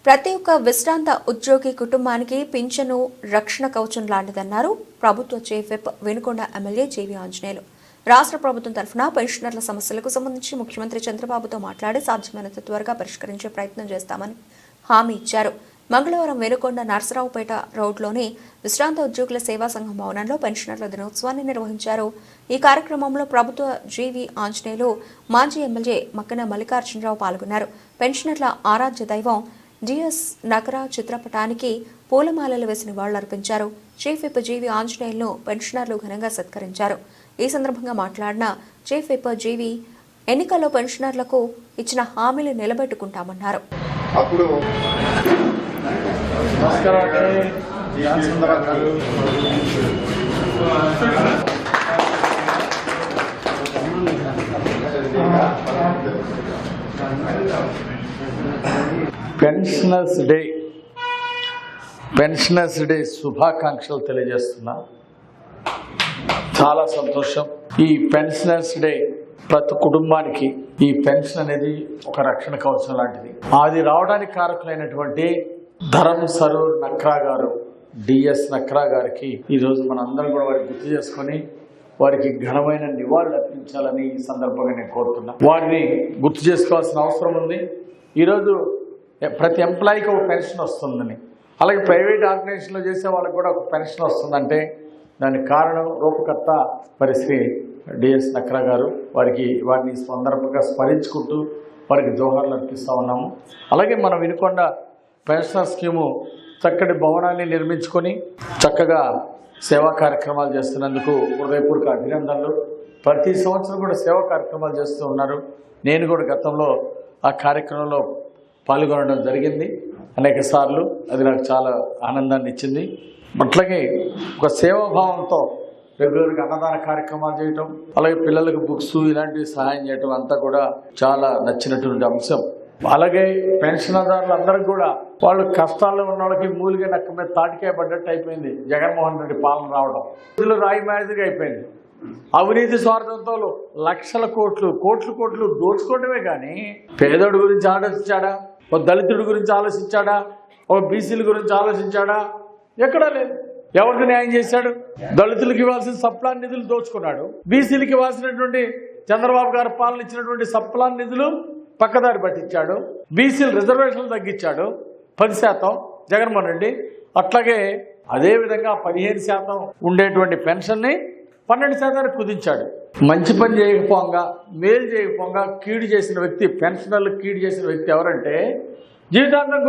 ప్రతి ఒక్క విశ్రాంత ఉద్యోగి కుటుంబానికి పింఛను రక్షణ కవచం లాంటిదన్నారు ప్రభుత్వ చీఫ్ విప్ వినుకొండ ఎమ్మెల్యే జీవి ఆంజనేయులు. రాష్ట్ర ప్రభుత్వం తరఫున పెన్షనర్ల సమస్యలకు సంబంధించి ముఖ్యమంత్రి చంద్రబాబుతో మాట్లాడి సాధ్యమైనంత త్వరగా పరిష్కరించే ప్రయత్నం చేస్తామని హామీ ఇచ్చారు. మంగళవారం వినుకొండ నర్సరావుపేట రోడ్లోని విశ్రాంత ఉద్యోగుల సేవా సంఘం భవనంలో పెన్షనర్ల దినోత్సవాన్ని నిర్వహించారు. ఈ కార్యక్రమంలో ప్రభుత్వ జీవి ఆంజనేయులు, మాజీ ఎమ్మెల్యే మక్కన మల్లికార్జునరావు పాల్గొన్నారు. పెన్షనర్ల ఆరాధ్య దైవం డిఎస్ నగర చిత్రపటానికి పూలమాలలు వేసి నివాళులర్పించారు. చీఫ్ విప్ జీవి ఆంజనేయులను పెన్షనర్లు ఘనంగా సత్కరించారు. ఈ సందర్భంగా మాట్లాడిన చీఫ్ విప్ జీవి, ఎన్నికల్లో పెన్షనర్లకు ఇచ్చిన హామీలు నిలబెట్టుకుంటామన్నారు. పెన్షనర్స్ డే శుభాకాంక్షలు తెలియజేస్తున్నా. చాలా సంతోషం. ఈ పెన్షనర్స్ డే ప్రతి కుటుంబానికి ఈ పెన్షన్ అనేది ఒక రక్షణ కవచం లాంటిది. అది రావడానికి కారకులైనటువంటి ధరం సరూర్ నక్రా గారు, డిఎస్ నక్రా గారికి ఈరోజు మనందరం కూడా వారికి గుర్తు చేసుకొని వారికి ఘనమైన నివాళులు అర్పించాలని ఈ సందర్భంగా నేను కోరుతున్నా. వారిని గుర్తు చేసుకోవాల్సిన అవసరం ఉంది. ఈరోజు ప్రతి ఎంప్లాయీకి ఒక పెన్షన్ వస్తుందని, అలాగే ప్రైవేట్ ఆర్గనైజేషన్లో చేసే వాళ్ళకి కూడా ఒక పెన్షన్ వస్తుందంటే దానికి కారణం రూపకర్త శ్రీ డిఎస్ నక్రా గారు. వారిని సందర్భంగా స్మరించుకుంటూ వారికి జోహార్లు అర్పిస్తూ ఉన్నాము. అలాగే మన వినుకొండ పెన్షనర్ స్కీము చక్కటి భవనాన్ని నిర్మించుకొని చక్కగా సేవా కార్యక్రమాలు చేస్తున్నందుకు హృదయపూర్వక అభినందనలు. ప్రతి సంవత్సరం కూడా సేవా కార్యక్రమాలు చేస్తూ ఉన్నారు. నేను కూడా గతంలో ఆ కార్యక్రమంలో పాల్గొనడం జరిగింది అనేక సార్లు. అది నాకు చాలా ఆనందాన్ని ఇచ్చింది. అట్లాగే ఒక సేవాభావంతో రెగ్యులర్గా అన్నదాన కార్యక్రమాలు చేయటం, అలాగే పిల్లలకు బుక్స్ ఇలాంటివి సహాయం చేయటం అంతా కూడా చాలా నచ్చినటువంటి అంశం. అలాగే పెన్షన్దారులందరికీ కూడా వాళ్ళు కష్టాల్లో ఉన్న వాళ్ళకి మూలిగా నక్క మీద తాటికాయ పడ్డట్టు అయిపోయింది జగన్మోహన్ రెడ్డి పాలన రావడం. ఇందులో రాయి మాదిరిగా అయిపోయింది. అవినీతి స్వార్థంతో లక్షల కోట్లు దోచుకోవడమే కానీ పేదోడి గురించి ఆలోచించాడా, ఒక దళితుడి గురించి ఆలోచించాడా, ఒక బీసీల గురించి ఆలోచించాడా? ఎక్కడా లేదు. ఎవరికి న్యాయం చేశాడు? దళితులకు ఇవ్వాల్సిన సప్లాన్ నిధులు దోచుకున్నాడు. బీసీలకు ఇవ్వాల్సినటువంటి చంద్రబాబు గారు పాలన ఇచ్చినటువంటి సప్లాన్ నిధులు పక్కదారి పట్టించాడు. బీసీలు రిజర్వేషన్లు తగ్గించాడు 10% జగన్మోహన్ రెడ్డి. అట్లాగే అదేవిధంగా 15% ఉండేటువంటి పెన్షన్ని 12% కుదించాడు. మంచి పని చేయకపోగా, మేలు చేయకపోగా కీడు చేసిన వ్యక్తి, పెన్షనర్లకు కీడు చేసిన వ్యక్తి ఎవరంటే జీవితాంతం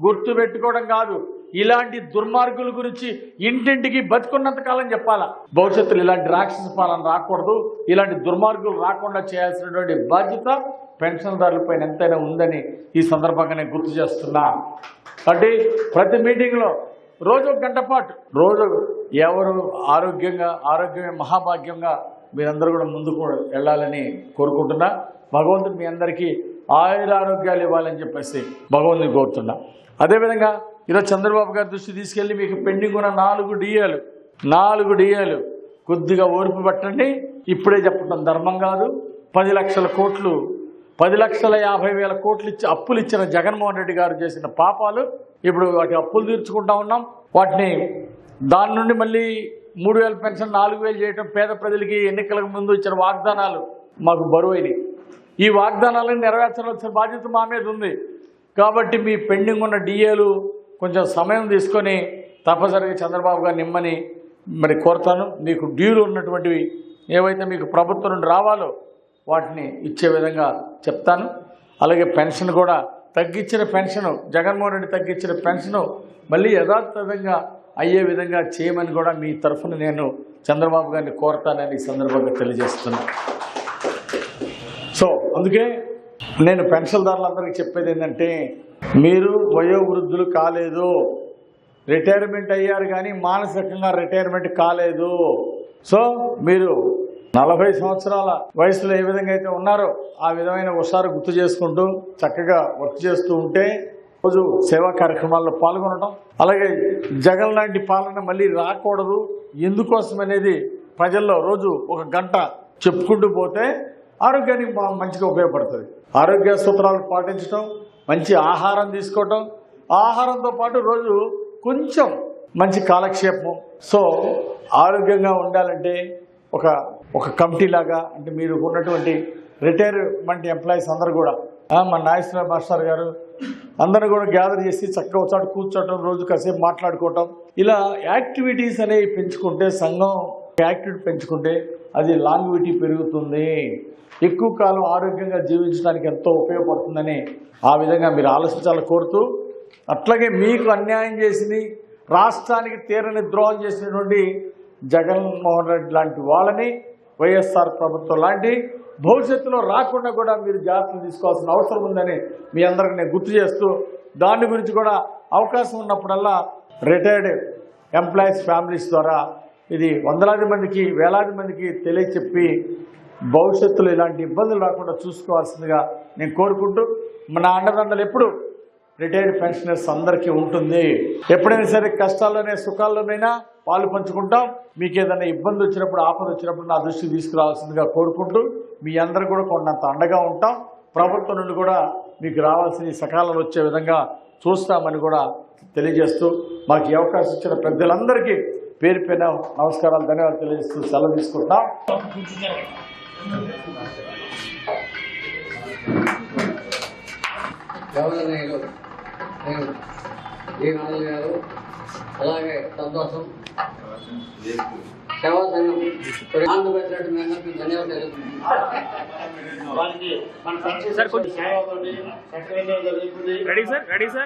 గుర్తుపెట్టుకోవడం కాదు, ఇలాంటి దుర్మార్గుల గురించి ఇంటింటికి బతుకున్నంత కాలం చెప్పాలా. భవిష్యత్తులో ఇలాంటి రాక్షస పాలన రాకూడదు, ఇలాంటి దుర్మార్గులు రాకుండా చేయాల్సినటువంటి బాధ్యత పెన్షన్దారులపైన ఎంతైనా ఉందని ఈ సందర్భంగా నేను గుర్తు చేస్తున్నా. అంటే ప్రతి మీటింగ్లో రోజు 1 గంట పాటు ఎవరు ఆరోగ్యమే మహాభాగ్యంగా మీరందరూ కూడా ముందుకు వెళ్ళాలని కోరుకుంటున్నా. భగవంతుడు మీ అందరికీ ఆయురారోగ్యాలు ఇవ్వాలని చెప్పేసి భగవంతుని కోరుతున్నా. అదేవిధంగా ఈరోజు చంద్రబాబు గారి దృష్టి తీసుకెళ్ళి మీకు పెండింగ్ ఉన్న 4 డిఏలు కొద్దిగా ఓర్పు పట్టండి. ఇప్పుడే చెప్పడం ధర్మం కాదు. 10 లక్షల కోట్లు 10,50,000 కోట్లు ఇచ్చి అప్పులు ఇచ్చిన జగన్మోహన్ రెడ్డి గారు చేసిన పాపాలు ఇప్పుడు వాటి అప్పులు తీర్చుకుంటా ఉన్నాం. దాని నుండి మళ్ళీ 3,000 పెన్షన్ 4,000 చేయటం, పేద ప్రజలకి ఎన్నికలకు ముందు ఇచ్చిన వాగ్దానాలు మాకు బరువైనవి. ఈ వాగ్దానాలను నెరవేర్చాల్సిన బాధ్యత మా మీద ఉంది. కాబట్టి మీ పెండింగ్ ఉన్న డిఏలు కొంచెం సమయం తీసుకొని తప్పనిసరిగా చంద్రబాబు గారు నిమ్మని కోరుతాను. మీకు డ్యూలు ఉన్నటువంటివి ఏవైతే మీకు ప్రభుత్వం నుండి రావాలో వాటిని ఇచ్చే విధంగా చెప్తాను. అలాగే పెన్షన్ కూడా జగన్మోహన్ రెడ్డి తగ్గించిన పెన్షను మళ్ళీ యథాతథంగా అయ్యే విధంగా చేయమని కూడా మీ తరఫున నేను చంద్రబాబు గారిని కోరతానని ఈ సందర్భంగా తెలియజేస్తున్నాను. సో అందుకే నేను పెన్షన్దారులందరికీ చెప్పేది ఏంటంటే, మీరు వయోవృద్ధులు కాలేదు, రిటైర్మెంట్ అయ్యారు కానీ మానసికంగా రిటైర్మెంట్ కాలేదు. సో మీరు 40 సంవత్సరాల వయసులో ఏ విధంగా అయితే ఉన్నారో ఆ విధమైన ఒకసారి గుర్తు చేసుకుంటూ చక్కగా వర్క్ చేస్తూ ఉంటే రోజు సేవా కార్యక్రమాల్లో పాల్గొనడం, అలాగే జగన్ లాంటి పాలన మళ్ళీ రాకూడదు ఎందుకోసం అనేది ప్రజల్లో రోజు 1 గంట చెప్పుకుంటూ పోతే ఆరోగ్యానికి మంచిగా ఉపయోగపడుతుంది. ఆరోగ్య సూత్రాలు పాటించడం, మంచి ఆహారం తీసుకోవటం, ఆహారంతో పాటు రోజు కొంచెం మంచి కాలక్షేపం. సో ఆరోగ్యంగా ఉండాలంటే ఒక కమిటీ లాగా, అంటే మీరు ఉన్నటువంటి రిటైర్మెంట్ ఎంప్లాయీస్ అందరూ కూడా, మన నాగేశ్వర మాస్టర్ గారు అందరూ కూడా గ్యాదర్ చేసి చక్కగా ఒకసారి కూర్చోవటం, రోజు కాసేపు మాట్లాడుకోవటం, ఇలా యాక్టివిటీస్ అనేవి పెంచుకుంటే, సంఘం యాక్టివిటీ పెంచుకుంటే అది లాంగ్విటీ పెరుగుతుంది, ఎక్కువ కాలం ఆరోగ్యంగా జీవించడానికి ఎంతో ఉపయోగపడుతుందని ఆ విధంగా మీరు ఆలోచించాలని కోరుతూ, అట్లాగే మీకు అన్యాయం చేసి రాష్ట్రానికి తీరని ద్రోహం చేసినటువంటి జగన్మోహన్ రెడ్డి లాంటి వాళ్ళని, వైఎస్ఆర్ ప్రభుత్వం లాంటి భవిష్యత్తులో రాకుండా కూడా మీరు జాగ్రత్తలు తీసుకోవాల్సిన అవసరం ఉందని మీ అందరికీ నేను గుర్తు చేస్తూ, దాని గురించి కూడా అవకాశం ఉన్నప్పుడల్లా రిటైర్డ్ ఎంప్లాయీస్ ఫ్యామిలీస్ ద్వారా ఇది వందలాది మందికి, వేలాది మందికి తెలియచెప్పి భవిష్యత్తులో ఇలాంటి ఇబ్బందులు రాకుండా చూసుకోవాల్సిందిగా నేను కోరుకుంటూ, మన అండదండలు ఎప్పుడు రిటైర్డ్ పెన్షనర్స్ అందరికీ ఉంటుంది. ఎప్పుడైనా సరే కష్టాల్లోనే సుఖాల్లోనైనా పాలు పంచుకుంటాం. మీకు ఏదైనా ఇబ్బంది వచ్చినప్పుడు, ఆపద వచ్చినప్పుడు నా దృష్టికి తీసుకురావాల్సిందిగా కోరుకుంటూ, మీ అందరూ కూడా కొండంత అండగా ఉంటాం. ప్రభుత్వం నుండి కూడా మీకు రావాల్సిన సకాలంలో వచ్చే విధంగా చూస్తామని కూడా తెలియజేస్తూ, మాకు ఈ అవకాశం ఇచ్చిన పెద్దలందరికీ పేరు పేరున నమస్కారాలు, ధన్యవాదాలు తెలియజేస్తూ సెలవు తీసుకుంటాం. గవర్నర్లు ఈ నాలుగు గారు, అలాగే సంతోషం సేవా సంఘం పెట్టినట్టు మీ అందరికీ ధన్యవాదాలు. Ready sir